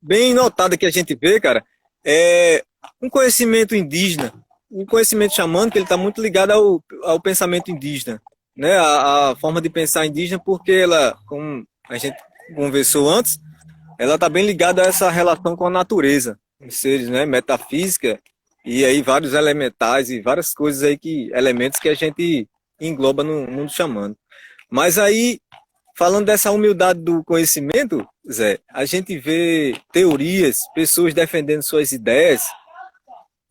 bem notada que a gente vê, cara, é um conhecimento indígena, um conhecimento xamânico, ele está muito ligado ao pensamento indígena, né? A forma de pensar indígena, porque ela, como a gente conversou antes, ela está bem ligada a essa relação com a natureza. seres, né, metafísica, e aí vários elementais e várias coisas aí elementos que a gente engloba no mundo xamânico. Mas aí, falando dessa humildade do conhecimento, Zé, a gente vê teorias, pessoas defendendo suas ideias,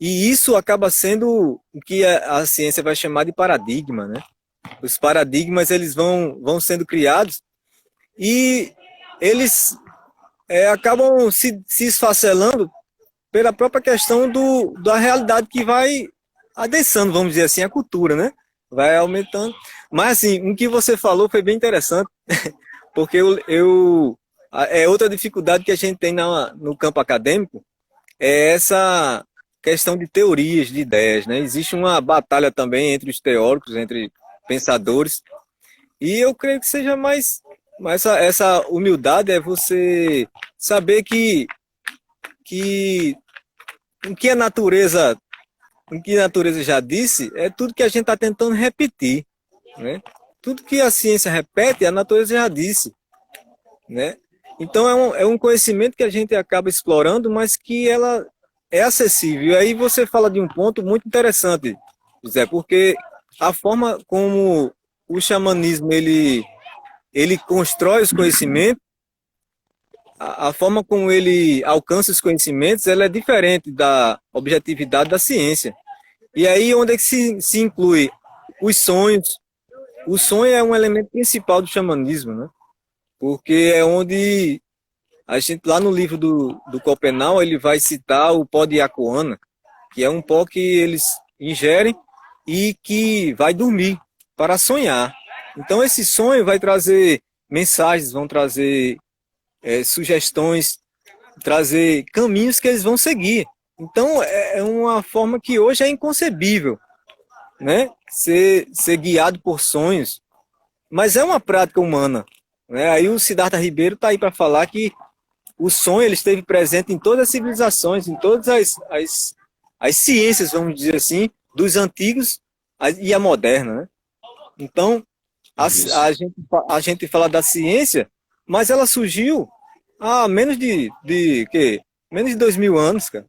e isso acaba sendo o que a ciência vai chamar de paradigma, né? Os paradigmas, eles vão sendo criados e eles acabam se esfacelando pela própria questão da realidade que vai adensando, vamos dizer assim, a cultura, né? Vai aumentando. Mas, assim, o que você falou foi bem interessante, porque é outra dificuldade que a gente tem no campo acadêmico, é essa questão de teorias, de ideias, né? Existe uma batalha também entre os teóricos, entre pensadores, e eu creio que seja mais essa humildade é você saber que o que a natureza já disse é tudo que a gente está tentando repetir, né? Tudo que a ciência repete, a natureza já disse, né? Então é um conhecimento que a gente acaba explorando, mas que ela é acessível. E aí você fala de um ponto muito interessante, José, porque a forma como o xamanismo ele constrói os conhecimentos, a forma como ele alcança os conhecimentos, ela é diferente da objetividade da ciência. E aí onde é que se inclui os sonhos? O sonho é um elemento principal do xamanismo, né? Porque é onde a gente, lá no livro do Copenau, ele vai citar o pó de Yacuana, que é um pó que eles ingerem e que vai dormir para sonhar. Então esse sonho vai trazer mensagens, vão trazer sugestões, trazer caminhos que eles vão seguir. Então é uma forma que hoje é inconcebível, né? Ser guiado por sonhos, mas é uma prática humana, né? Aí o Siddhartha Ribeiro está aí para falar que o sonho ele esteve presente em todas as civilizações, em todas as ciências, vamos dizer assim, dos antigos e a moderna, né? Então a gente fala da ciência, mas ela surgiu há menos de menos de 2000 anos, cara.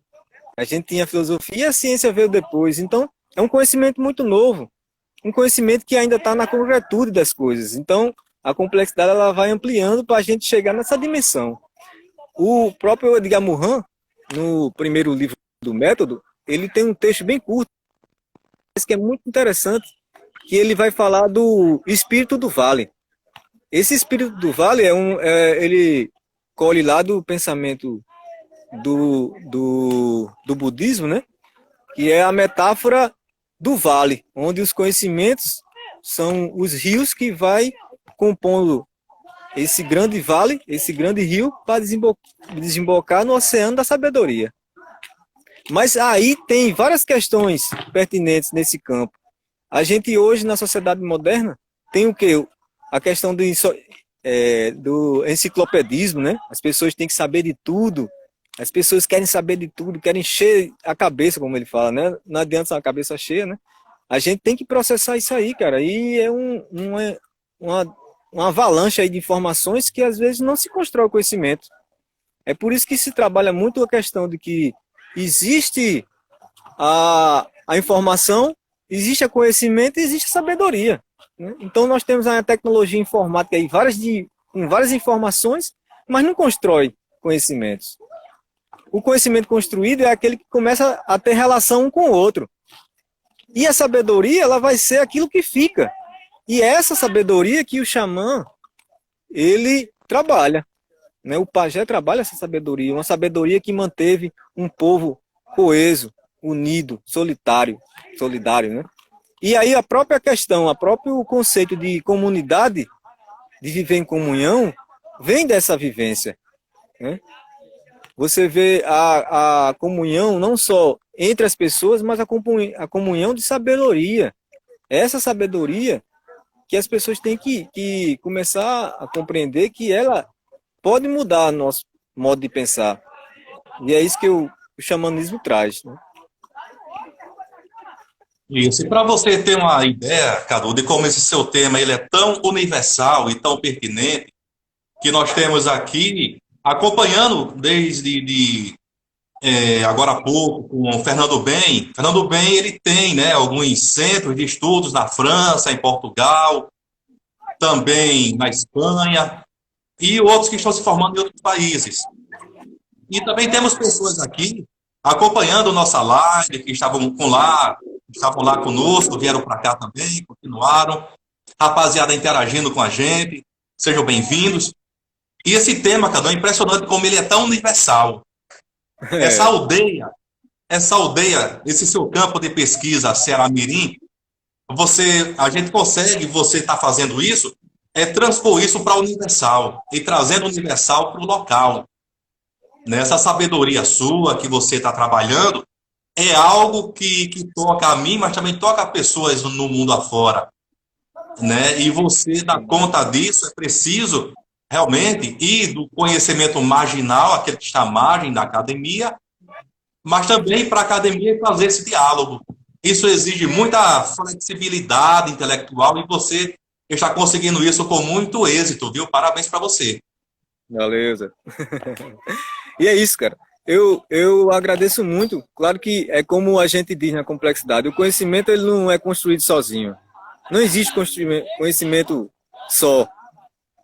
A gente tinha filosofia e a ciência veio depois. Então, é um conhecimento muito novo, um conhecimento que ainda está na concretude das coisas. Então, a complexidade ela vai ampliando para a gente chegar nessa dimensão. O próprio Edgar Morin, no primeiro livro do Método, ele tem um texto bem curto, mas que é muito interessante, que ele vai falar do espírito do vale. Esse espírito do vale ele colhe lá do pensamento do budismo, né? Que é a metáfora do vale, onde os conhecimentos são os rios que vai compondo esse grande vale, esse grande rio, para desembocar no oceano da sabedoria. Mas aí tem várias questões pertinentes nesse campo. A gente hoje, na sociedade moderna, tem o quê? A questão do enciclopedismo, né? As pessoas têm que saber de tudo. As pessoas querem saber de tudo, querem encher a cabeça, como ele fala, né? Não adianta a cabeça cheia, né? A gente tem que processar isso aí, cara. E é uma avalanche aí de informações que às vezes não se constrói o conhecimento. É por isso que se trabalha muito a questão de que existe a informação, existe o conhecimento e existe a sabedoria, né? Então nós temos a tecnologia informática aí, com várias informações, mas não constrói conhecimentos. O conhecimento construído é aquele que começa a ter relação um com o outro. E a sabedoria, ela vai ser aquilo que fica. E é essa sabedoria que o xamã, ele trabalha, né? O pajé trabalha essa sabedoria, uma sabedoria que manteve um povo coeso, unido, solidário, né? E aí a própria questão, o próprio conceito de comunidade, de viver em comunhão, vem dessa vivência, né? Você vê a comunhão não só entre as pessoas, mas a comunhão de sabedoria. Essa sabedoria que as pessoas têm que começar a compreender que ela pode mudar nosso modo de pensar. E é isso que o xamanismo traz, né? Isso. E para você ter uma ideia, Cadu, de como esse seu tema ele é tão universal e tão pertinente, que nós temos aqui acompanhando desde agora há pouco com o Fernando Ben. Fernando Ben, ele tem, né, alguns centros de estudos na França, em Portugal, também na Espanha, e outros que estão se formando em outros países. E também temos pessoas aqui acompanhando nossa live, que estavam lá conosco, vieram para cá também, continuaram. Rapaziada interagindo com a gente, sejam bem-vindos. E esse tema, Cadu, é impressionante como ele é tão universal. Essa É, aldeia, essa aldeia, esse seu campo de pesquisa, Ceará Mirim, a gente consegue, você está fazendo isso, transpor isso para o universal e trazendo o universal para o local. Nessa sabedoria sua que você está trabalhando, é algo que toca a mim, mas também toca pessoas no mundo afora, né? E você dar conta disso, é preciso realmente ir do conhecimento marginal, aquele que está à margem da academia, mas também para a academia fazer esse diálogo. Isso exige muita flexibilidade intelectual e você está conseguindo isso com muito êxito, viu? Parabéns para você. beleza. E é isso, cara. Eu agradeço muito. Claro que é como a gente diz na complexidade. O conhecimento ele não é construído sozinho. Não existe conhecimento só.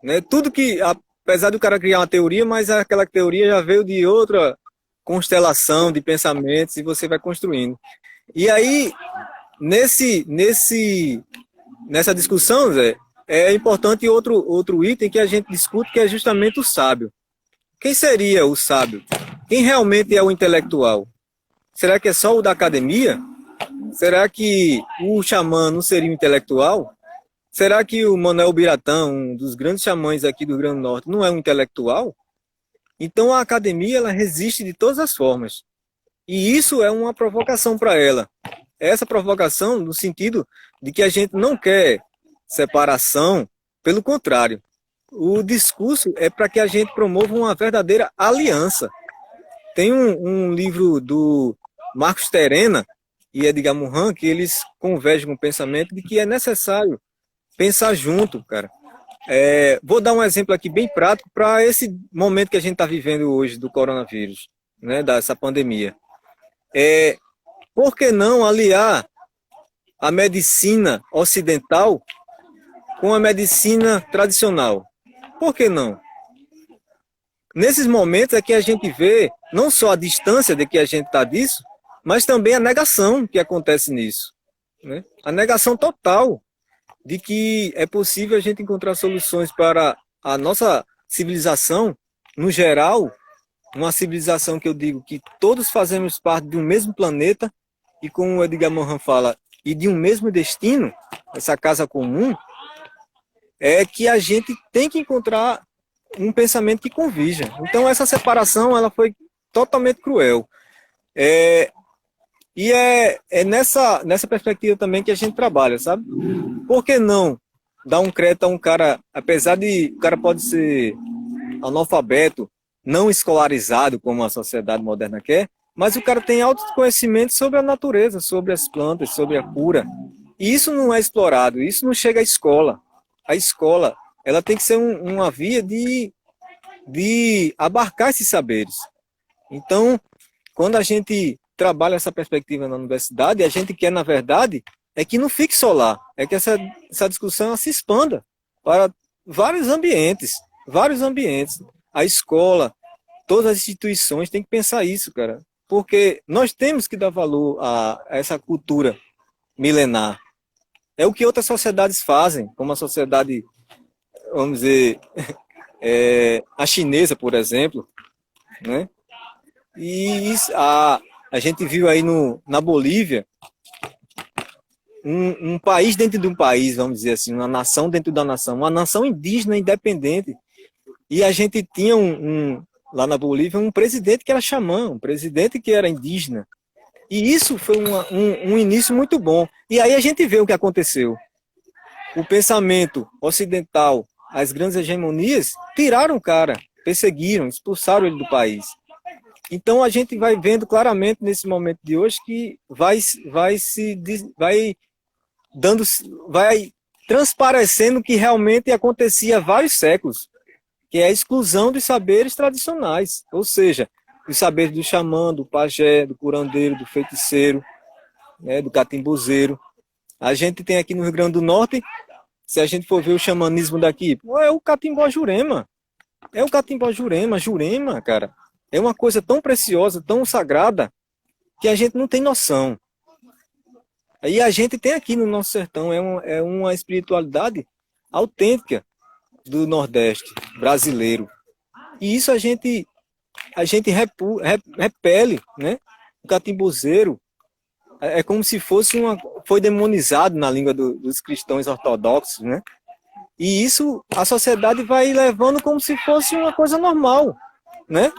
Né? Tudo que, apesar do cara criar uma teoria, mas aquela teoria já veio de outra constelação de pensamentos e você vai construindo. E aí, nessa discussão, Zé, é importante outro item que a gente discute, que é justamente o sábio. Quem seria o sábio? Quem realmente é o intelectual? Será que é só o da academia? Será que o xamã não seria um intelectual? Será que o Manuel Biratã, um dos grandes xamãs aqui do Rio Grande do Norte, não é um intelectual? Então a academia ela resiste de todas as formas. E isso é uma provocação para ela. Essa provocação no sentido de que a gente não quer separação, pelo contrário. O discurso é para que a gente promova uma verdadeira aliança. Tem um livro do Marcos Terena e Edgar Morin que eles convergem com o pensamento de que é necessário pensar junto, cara. Vou dar um exemplo aqui bem prático para esse momento que a gente está vivendo hoje do coronavírus, né, dessa pandemia. Por que não aliar a medicina ocidental com a medicina tradicional? Por que não? Nesses momentos é que a gente vê não só a distância de que a gente está disso, mas também a negação que acontece nisso. Né? A negação total de que é possível a gente encontrar soluções para a nossa civilização, no geral, uma civilização que eu digo que todos fazemos parte de um mesmo planeta e, como o Edgar Morin fala, e de um mesmo destino, essa casa comum, é que a gente tem que encontrar um pensamento que convija. Então essa separação ela foi totalmente cruel. E é nessa perspectiva também que a gente trabalha, sabe? Por que não dar um crédito a um cara, apesar de o cara pode ser analfabeto, não escolarizado como a sociedade moderna quer, mas o cara tem autoconhecimento sobre a natureza, sobre as plantas, sobre a cura. E isso não é explorado, isso não chega à escola. A escola ela tem que ser uma via de abarcar esses saberes. Então, quando a gente trabalha essa perspectiva na universidade, a gente quer, na verdade, é que não fique só lá, é que essa discussão se expanda para vários ambientes. A escola, todas as instituições têm que pensar isso, cara, porque nós temos que dar valor a essa cultura milenar. É o que outras sociedades fazem, como a sociedade, vamos dizer, a chinesa, por exemplo, né? E a gente viu aí na Bolívia um país dentro de um país, vamos dizer assim, uma nação dentro da nação, uma nação indígena independente. E a gente tinha lá na Bolívia um presidente que era xamã, um presidente que era indígena. E isso foi um início muito bom. E aí a gente vê o que aconteceu. O pensamento ocidental, as grandes hegemonias, tiraram o cara, perseguiram, expulsaram ele do país. Então a gente vai vendo claramente nesse momento de hoje que vai transparecendo o que realmente acontecia há vários séculos, que é a exclusão dos saberes tradicionais. Ou seja, os saberes do xamã, do pajé, do curandeiro, do feiticeiro, né, do catimbozeiro. A gente tem aqui no Rio Grande do Norte, se a gente for ver o xamanismo daqui, pô, é o catimbó Jurema. É o catimbó Jurema. Jurema, cara, é uma coisa tão preciosa, tão sagrada, que a gente não tem noção. E a gente tem aqui no nosso sertão, é uma espiritualidade autêntica do Nordeste brasileiro. E isso a gente repele, né? O catimbozeiro é como se fosse foi demonizado na língua dos cristãos ortodoxos, né? E isso a sociedade vai levando como se fosse uma coisa normal, né?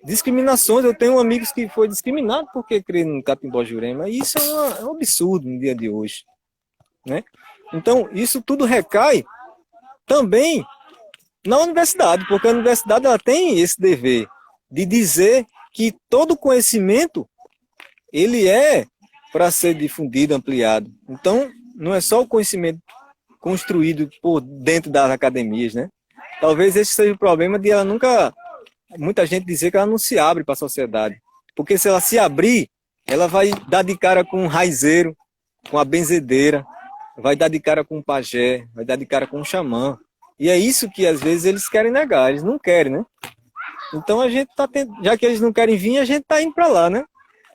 Discriminações, eu tenho amigos que foi discriminado porque crê no catimbó Jurema, e isso é um absurdo no dia de hoje, né? Então, isso tudo recai também na universidade, porque a universidade ela tem esse dever de dizer que todo conhecimento ele é para ser difundido, ampliado. Então, não é só o conhecimento construído por dentro das academias, né? Talvez esse seja o problema de ela nunca, muita gente dizer que ela não se abre para a sociedade. Porque se ela se abrir, ela vai dar de cara com um raizeiro, com a benzedeira, vai dar de cara com um pajé, vai dar de cara com um xamã. E é isso que às vezes eles querem negar, eles não querem, né? Então a gente tá já que eles não querem vir, a gente tá indo para lá, né?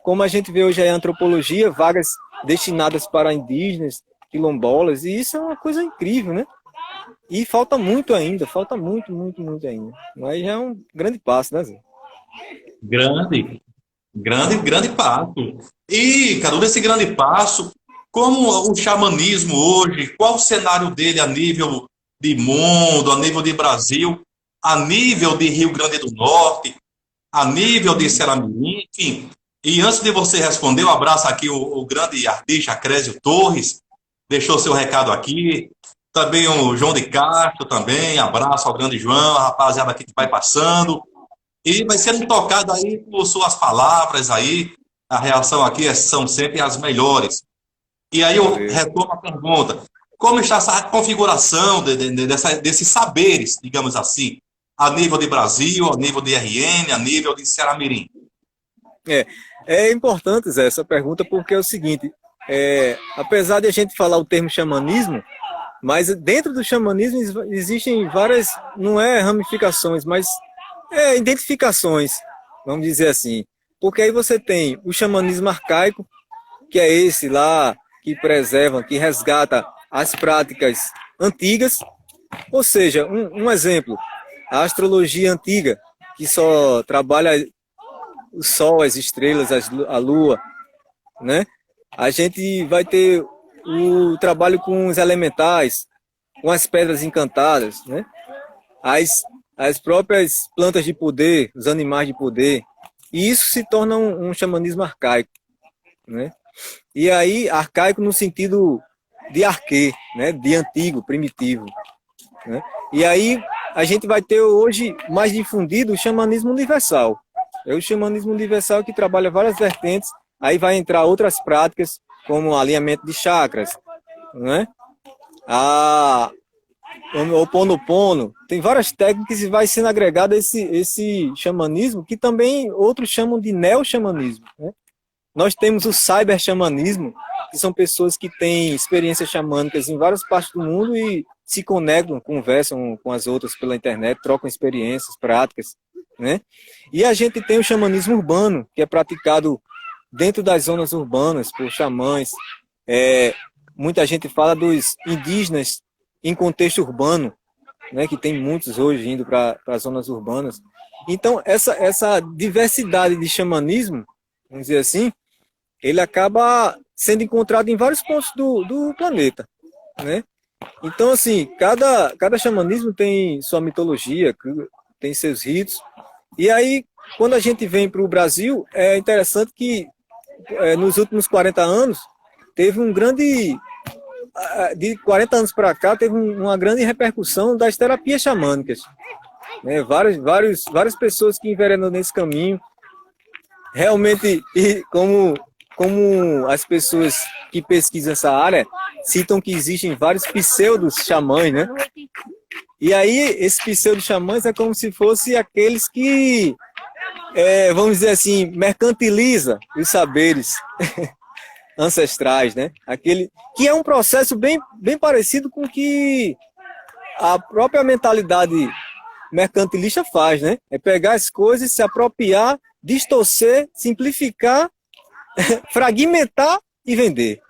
Como a gente vê hoje aí a antropologia, vagas destinadas para indígenas, quilombolas, e isso é uma coisa incrível, né? E falta muito ainda, falta muito, muito, muito ainda. Mas já é um grande passo, né, Zé? Grande, grande passo. E, Cadu, nesse grande passo, como o xamanismo hoje, qual o cenário dele a nível de mundo, a nível de Brasil, a nível de Rio Grande do Norte, a nível de Serra-Mirim, enfim. E antes de você responder, um abraço aqui o grande artista Acrésio Torres, deixou seu recado aqui. Também o João de Castro, também, abraço ao grande João, a rapaziada aqui que vai passando. E vai sendo tocado aí por suas palavras aí, a reação aqui são sempre as melhores. E aí eu retomo a pergunta, como está essa configuração desses saberes, digamos assim, a nível de Brasil, a nível de RN, a nível de Ceará-Mirim? É importante, Zé, essa pergunta, porque é o seguinte, apesar de a gente falar o termo xamanismo, mas dentro do xamanismo existem várias, não é ramificações, mas identificações, vamos dizer assim. Porque aí você tem o xamanismo arcaico, que é esse lá que preserva, que resgata as práticas antigas. Ou seja, um exemplo, a astrologia antiga, que só trabalha o sol, as estrelas, a lua, né? A gente vai ter o trabalho com os elementais, com as pedras encantadas, né? As próprias plantas de poder, os animais de poder. E isso se torna um xamanismo arcaico, né? E aí, arcaico no sentido de arquê, né? De antigo, primitivo, né? E aí, a gente vai ter hoje mais difundido o xamanismo universal. É o xamanismo universal que trabalha várias vertentes, aí vai entrar outras práticas, como alinhamento de chakras, né? O Ho'oponopono, tem várias técnicas e vai sendo agregado esse xamanismo, que também outros chamam de neo-xamanismo, né? Nós temos o cyber-xamanismo, que são pessoas que têm experiências xamânicas em várias partes do mundo e se conectam, conversam com as outras pela internet, trocam experiências, práticas, né? E a gente tem o xamanismo urbano, que é praticado dentro das zonas urbanas por xamãs. Muita gente fala dos indígenas em contexto urbano, né, que tem muitos hoje indo para as zonas urbanas. Então, essa diversidade de xamanismo, vamos dizer assim, ele acaba sendo encontrado em vários pontos do planeta, né? Então, assim, cada xamanismo tem sua mitologia, tem seus ritos. E aí, quando a gente vem para o Brasil, é interessante que nos últimos 40 anos, teve um grande... De 40 anos para cá, teve uma grande repercussão das terapias xamânicas, né? Várias pessoas que enveredam nesse caminho. Realmente, e como as pessoas que pesquisam essa área citam que existem vários pseudos xamãs, né? E aí, esses pseudos xamãs é como se fossem aqueles que vamos dizer assim, mercantiliza os saberes ancestrais, né? Aquele que é um processo bem parecido com o que a própria mentalidade mercantilista faz, né? É pegar as coisas, se apropriar, distorcer, simplificar, fragmentar e vender.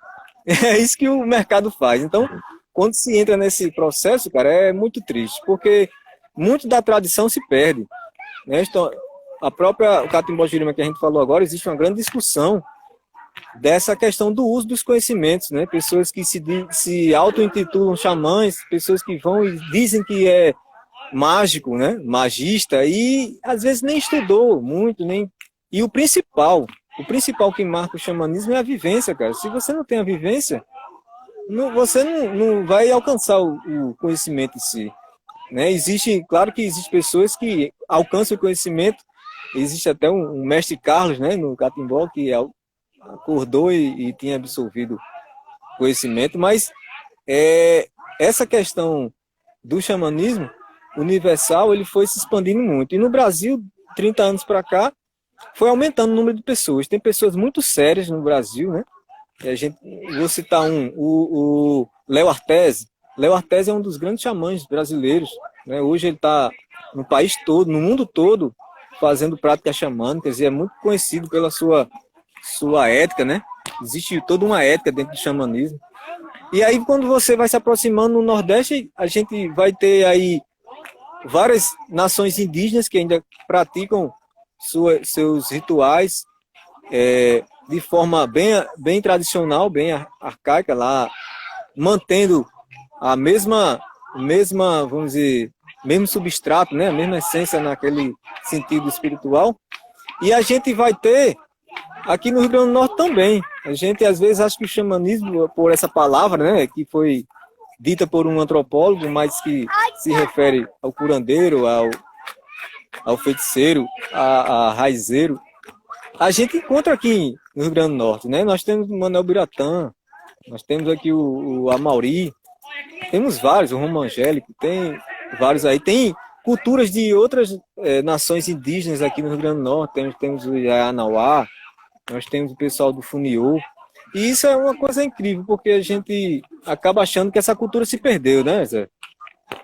É isso que o mercado faz. Então, quando se entra nesse processo, cara, é muito triste, porque muito da tradição se perde, né? Então, o Catimbó-Jurema que a gente falou agora, existe uma grande discussão dessa questão do uso dos conhecimentos, né? Pessoas que se auto-intitulam xamãs, pessoas que vão e dizem que é mágico, né? Magista, e às vezes nem estudou muito, nem... E o principal que marca o xamanismo é a vivência, cara. Se você não tem a vivência, você não vai alcançar o conhecimento em si, né? Claro que existem pessoas que alcançam o conhecimento. Existe até um mestre Carlos, né, no Catimbó, que acordou e tinha absorvido conhecimento, mas essa questão do xamanismo universal, ele foi se expandindo muito. E no Brasil, 30 anos para cá, foi aumentando o número de pessoas. Tem pessoas muito sérias no Brasil, né? Vou citar o Léo Artese. Léo Artese é um dos grandes xamãs brasileiros, né? Hoje ele está no país todo, no mundo todo, fazendo práticas xamânicas, e é muito conhecido pela sua ética, né? Existe toda uma ética dentro do xamanismo. E aí, quando você vai se aproximando no Nordeste, a gente vai ter aí várias nações indígenas que ainda praticam seus rituais de forma bem tradicional, bem arcaica, lá mantendo a mesma, vamos dizer, mesmo substrato, né? A mesma essência naquele sentido espiritual. E a gente vai ter aqui no Rio Grande do Norte também. A gente às vezes acha que o xamanismo, por essa palavra, né, que foi dita por um antropólogo, mas que se refere ao curandeiro, ao feiticeiro, a raizeiro, a gente encontra aqui no Rio Grande do Norte, né? Nós temos o Manuel Biratã, nós temos aqui o Amauri, temos vários, o Romo Angélico, tem vários aí, tem culturas de outras nações indígenas aqui no Rio Grande do Norte, temos o Ianauá, nós temos o pessoal do Funiô, e isso é uma coisa incrível, porque a gente acaba achando que essa cultura se perdeu, né, Zé?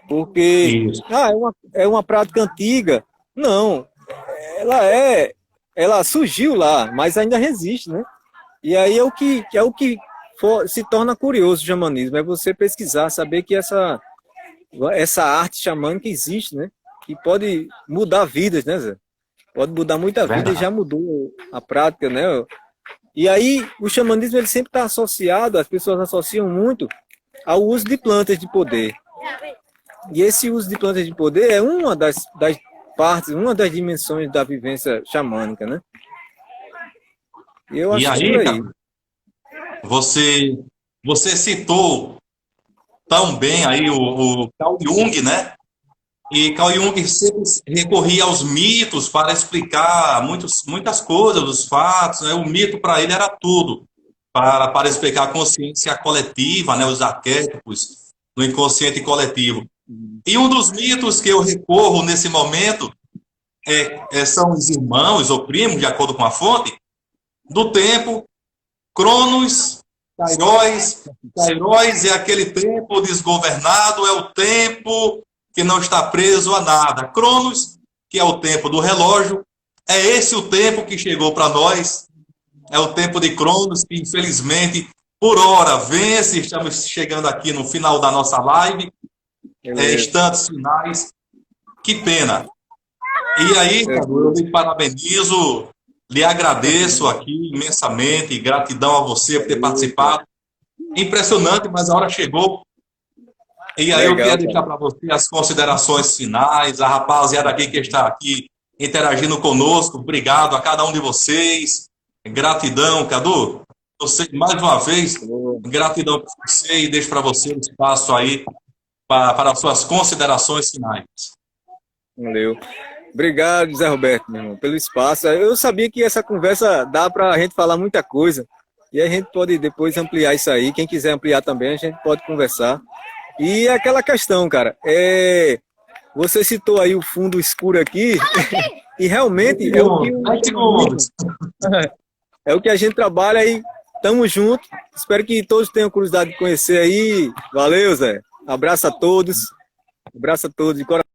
Porque é uma prática antiga. Não, ela surgiu lá, mas ainda resiste, né? E aí é o que se torna curioso o xamanismo, é você pesquisar, saber que essa arte xamânica existe, né? Que pode mudar vidas, né, Zé? Pode mudar muita vida e já mudou a prática, né? E aí o xamanismo ele sempre está associado, as pessoas associam muito ao uso de plantas de poder. E esse uso de plantas de poder é uma das partes, uma das dimensões da vivência xamânica, né? E eu acho que por aí. Cara, você citou tão bem aí o Carl Jung, né? E Carl Jung sempre recorria aos mitos para explicar muitas coisas, os fatos, né? O mito para ele era tudo, para explicar a consciência coletiva, né? Os arquétipos do inconsciente coletivo. E um dos mitos que eu recorro nesse momento são os irmãos ou primos, de acordo com a fonte, do tempo, Cronos, Kairos é aquele tempo desgovernado, é o tempo que não está preso a nada. Cronos, que é o tempo do relógio, é esse o tempo que chegou para nós, é o tempo de Cronos, que infelizmente, por hora, vence. Estamos chegando aqui no final da nossa live, instantes finais, que pena. E aí, eu me parabenizo, lhe agradeço aqui imensamente, gratidão a você por ter participado. Impressionante, mas a hora chegou. E aí eu quero deixar para você as considerações finais, a rapaziada aqui que está aqui interagindo conosco, obrigado a cada um de vocês. Gratidão, Cadu. Você, mais uma vez, gratidão para você e deixo para você um espaço aí para as suas considerações finais. Valeu. Obrigado, Zé Roberto, meu irmão, pelo espaço. Eu sabia que essa conversa dá para a gente falar muita coisa. E a gente pode depois ampliar isso aí. Quem quiser ampliar também, a gente pode conversar. E aquela questão, cara, você citou aí o fundo escuro aqui, E realmente é o que, 10 segundos. é o que a gente trabalha aí. Tamo junto. Espero que todos tenham curiosidade de conhecer aí. Valeu, Zé. Abraço a todos. Abraço a todos de coração.